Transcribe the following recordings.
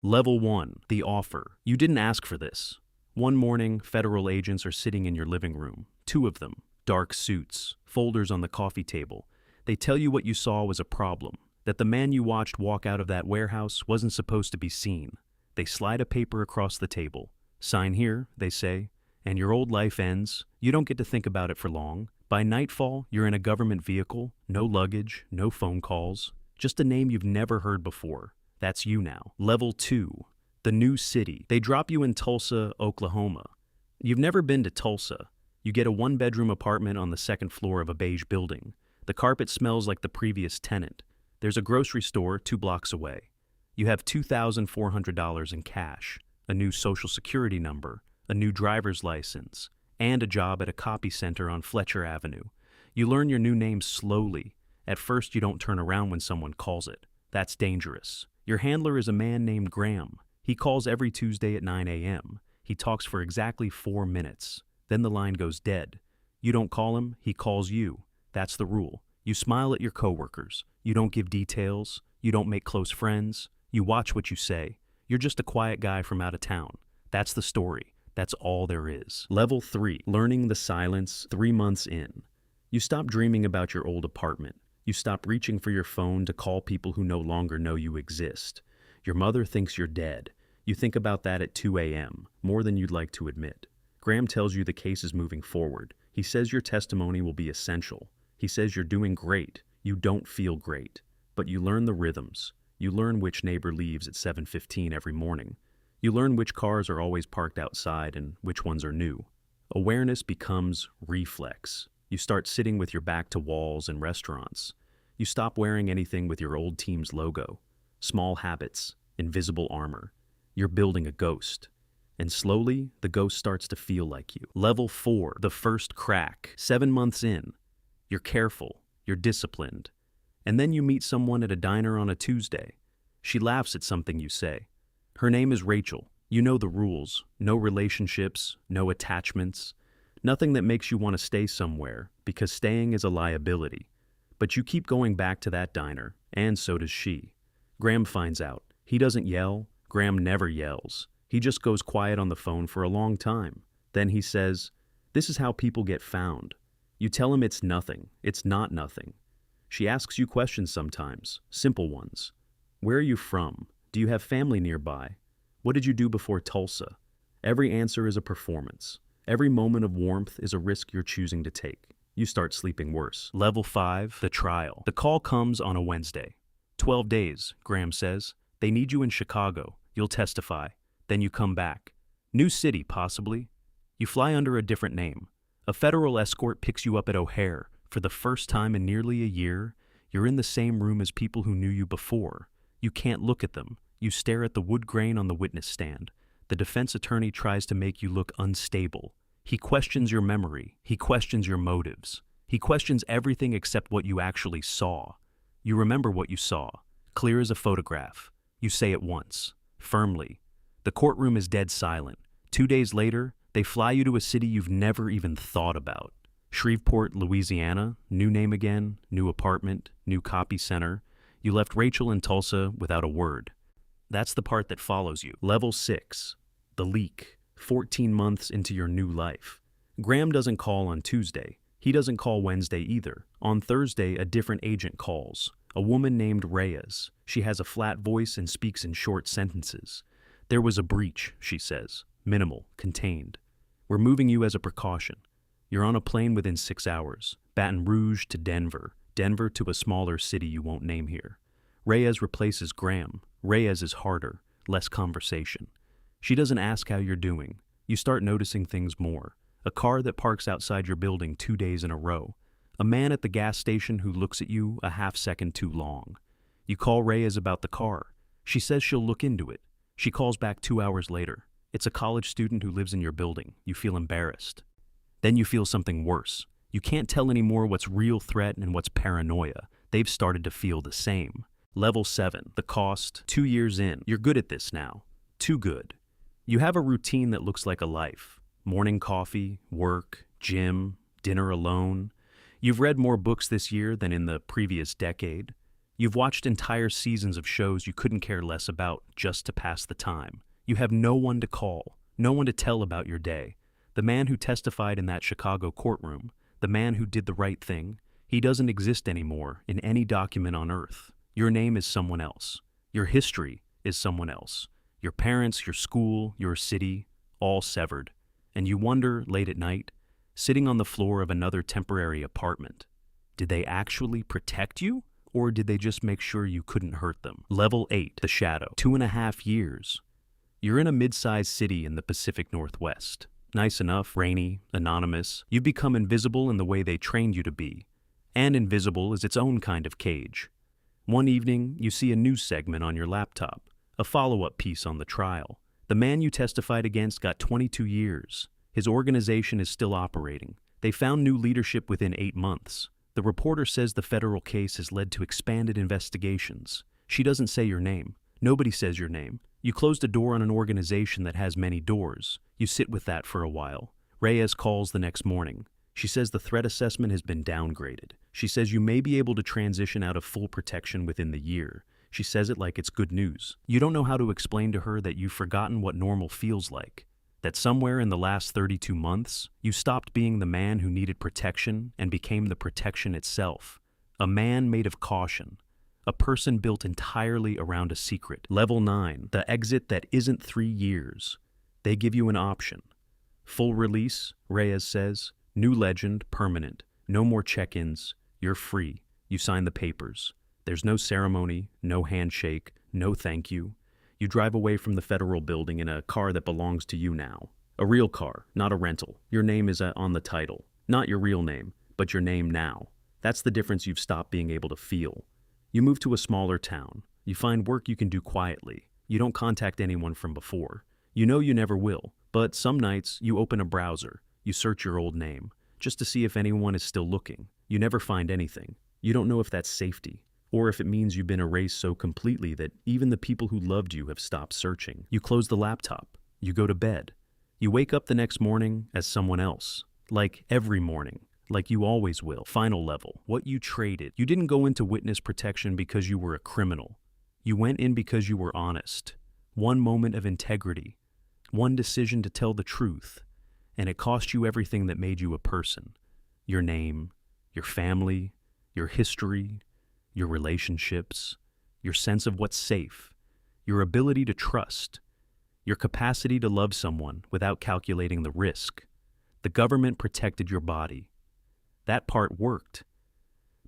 Level 1, the offer. You didn't ask for this. One morning, federal agents are sitting in your living room. Two of them, dark suits, folders on the coffee table. They tell you what you saw was a problem, that the man you watched walk out of that warehouse wasn't supposed to be seen. They slide a paper across the table. Sign here, they say, and your old life ends. You don't get to think about it for long. By nightfall, you're in a government vehicle, no luggage, no phone calls, just a name you've never heard before. That's you now. Level 2, the new city. They drop you in Tulsa, Oklahoma. You've never been to Tulsa. You get a one-bedroom apartment on the second floor of a beige building. The carpet smells like the previous tenant. There's a grocery store 2 blocks away. You have $2,400 in cash, a new social security number, a new driver's license, and a job at a copy center on Fletcher Avenue. You learn your new name slowly. At first, you don't turn around when someone calls it. That's dangerous. Your handler is a man named Graham. He calls every Tuesday at 9 a.m. He talks for exactly 4 minutes. Then the line goes dead. You don't call him, he calls you. That's the rule. You smile at your coworkers. You don't give details. You don't make close friends. You watch what you say. You're just a quiet guy from out of town. That's the story. That's all there is. Level 3, learning the silence 3 months in. You stop dreaming about your old apartment. You stop reaching for your phone to call people who no longer know you exist. Your mother thinks you're dead. You think about that at 2 a.m., more than you'd like to admit. Graham tells you the case is moving forward. He says your testimony will be essential. He says you're doing great. You don't feel great. But you learn the rhythms. You learn which neighbor leaves at 7:15 every morning. You learn which cars are always parked outside and which ones are new. Awareness becomes reflex. You start sitting with your back to walls in restaurants. You stop wearing anything with your old team's logo. Small habits, invisible armor. You're building a ghost. And slowly, the ghost starts to feel like you. Level 4, the first crack. 7 months in. You're careful. You're disciplined. And then you meet someone at a diner on a Tuesday. She laughs at something you say. Her name is Rachel. You know the rules. No relationships, no attachments. Nothing that makes you want to stay somewhere, because staying is a liability. But you keep going back to that diner, and so does she. Graham finds out. He doesn't yell. Graham never yells. He just goes quiet on the phone for a long time. Then he says, "This is how people get found." You tell him it's nothing. It's not nothing. She asks you questions sometimes, simple ones. Where are you from? Do you have family nearby? What did you do before Tulsa? Every answer is a performance. Every moment of warmth is a risk you're choosing to take. You start sleeping worse. Level 5, the trial. The call comes on a Wednesday. 12 days, Graham says. They need you in Chicago. You'll testify. Then you come back. New city, possibly. You fly under a different name. A federal escort picks you up at O'Hare. For the first time in nearly a year, you're in the same room as people who knew you before. You can't look at them. You stare at the wood grain on the witness stand. The defense attorney tries to make you look unstable. He questions your memory. He questions your motives. He questions everything except what you actually saw. You remember what you saw, clear as a photograph. You say it once, firmly. The courtroom is dead silent. 2 days later, they fly you to a city you've never even thought about. Shreveport, Louisiana, new name again, new apartment, new copy center. You left Rachel in Tulsa without a word. That's the part that follows you. Level 6, the leak, 14 months into your new life. Graham doesn't call on Tuesday. He doesn't call Wednesday either. On Thursday, a different agent calls. A woman named Reyes. She has a flat voice and speaks in short sentences. There was a breach, she says. Minimal, contained. We're moving you as a precaution. You're on a plane within 6 hours. Baton Rouge to Denver. Denver to a smaller city you won't name here. Reyes replaces Graham. Reyes is harder, less conversation. She doesn't ask how you're doing. You start noticing things more. A car that parks outside your building 2 days in a row. A man at the gas station who looks at you a half second too long. You call Reyes about the car. She says she'll look into it. She calls back 2 hours later. It's a college student who lives in your building. You feel embarrassed. Then you feel something worse. You can't tell anymore what's real threat and what's paranoia. They've started to feel the same. Level 7, the cost, 2 years in. You're good at this now. Too good. You have a routine that looks like a life. Morning coffee, work, gym, dinner alone. You've read more books this year than in the previous decade. You've watched entire seasons of shows you couldn't care less about just to pass the time. You have no one to call, no one to tell about your day. The man who testified in that Chicago courtroom, the man who did the right thing, he doesn't exist anymore in any document on earth. Your name is someone else. Your history is someone else. Your parents, your school, your city, all severed. And you wonder, late at night, sitting on the floor of another temporary apartment, did they actually protect you? Or did they just make sure you couldn't hurt them? Level 8, The Shadow. 2.5 years. You're in a mid-sized city in the Pacific Northwest. Nice enough, rainy, anonymous. You've become invisible in the way they trained you to be. And invisible is its own kind of cage. One evening, you see a news segment on your laptop, a follow-up piece on the trial. The man you testified against got 22 years. His organization is still operating. They found new leadership within 8 months. The reporter says the federal case has led to expanded investigations. She doesn't say your name. Nobody says your name. You closed a door on an organization that has many doors. You sit with that for a while. Reyes calls the next morning. She says the threat assessment has been downgraded. She says you may be able to transition out of full protection within the year. She says it like it's good news. You don't know how to explain to her that you've forgotten what normal feels like. That somewhere in the last 32 months, you stopped being the man who needed protection and became the protection itself. A man made of caution. A person built entirely around a secret. Level 9, the exit that isn't 3 years. They give you an option. Full release, Reyes says. New legend, permanent. No more check-ins. You're free. You sign the papers. There's no ceremony, no handshake, no thank you. You drive away from the federal building in a car that belongs to you now. A real car, not a rental. Your name is on the title. Not your real name, but your name now. That's the difference you've stopped being able to feel. You move to a smaller town. You find work you can do quietly. You don't contact anyone from before. You know you never will, but some nights you open a browser. You search your old name, just to see if anyone is still looking. You never find anything. You don't know if that's safety, or if it means you've been erased so completely that even the people who loved you have stopped searching. You close the laptop. You go to bed. You wake up the next morning as someone else. Like every morning. Like you always will. Final level. What you traded. You didn't go into witness protection because you were a criminal. You went in because you were honest. One moment of integrity. One decision to tell the truth. And it cost you everything that made you a person. Your name, your family, your history, your relationships, your sense of what's safe, your ability to trust, your capacity to love someone without calculating the risk. The government protected your body. That part worked.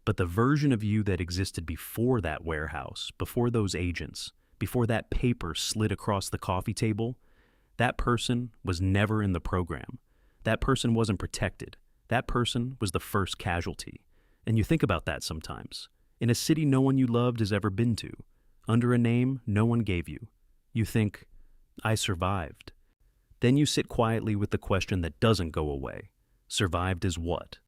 But the version of you that existed before that warehouse, before those agents, before that paper slid across the coffee table, that person was never in the program. That person wasn't protected. That person was the first casualty. And you think about that sometimes. In a city no one you loved has ever been to. Under a name no one gave you. You think, I survived. Then you sit quietly with the question that doesn't go away. Survived as what?